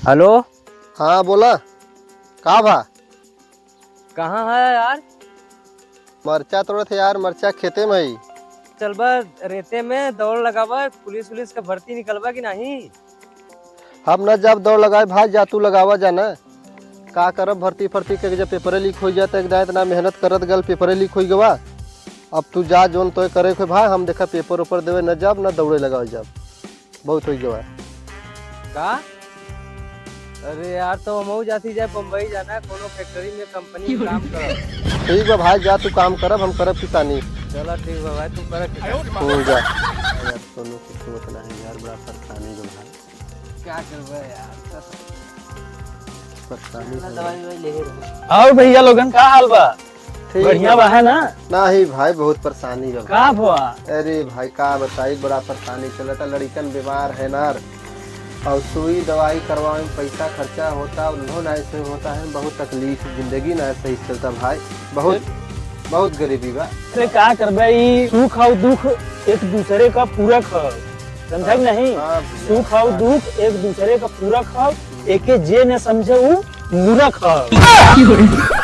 Hello. हाँ बोला। कहाँ भा? कहाँ है यार? मरचा तोड़े थे यार, मरचा खेते में ही। चल बस रेते में दौड़ लगावा, पुलिस वुलिस का भर्ती निकलवा कि नहीं? हम न जब दौड़ लगाए भाई, जा तू लगावा जाना। का करब भर्ती फर्ती के जब पेपरे लीक हो जाता है, इतना मेहनत करत गल पेपरे लीक हो गवा। अब तू जा जोन तो करे को भाई, हम देखा पेपर ऊपर देवे न जब न दौड़े लगाओ जब बहुत हो गवा। का? अरे यार तो हम जाती जाए बम्बई जाना है, कोनो फैक्ट्री में कंपनी में काम कर। ठीक बा भाई, जा तू काम करब, हम करब किसानी। चला ठीक है भाई, तू कर जा यार, सोनू कुछ सोच रहा है यार, बड़ा परेशानी जो भाई। क्या करबे यार, परेशानी दवाई वही ले और भैया लोगन का हाल बा? ठीक बढ़िया बा है ना? नहीं भाई, बहुत परेशानी बा। का हुआ? अरे भाई का बताई, बड़ा परेशानी चलता, लड़कन बीमार है ना, और सुई दवाई करवाने में पैसा खर्चा होता, उन्होंने ऐसे होता है, बहुत तकलीफ, जिंदगी ना ऐसे ही चलता भाई, बहुत गरीबी बा। अरे का करबे, ई सुख और दुख एक दूसरे का पूरक है, समझ नहीं? सुख और दुख एक दूसरे का पूरक है, एके जे न समझे वो मूर्ख है।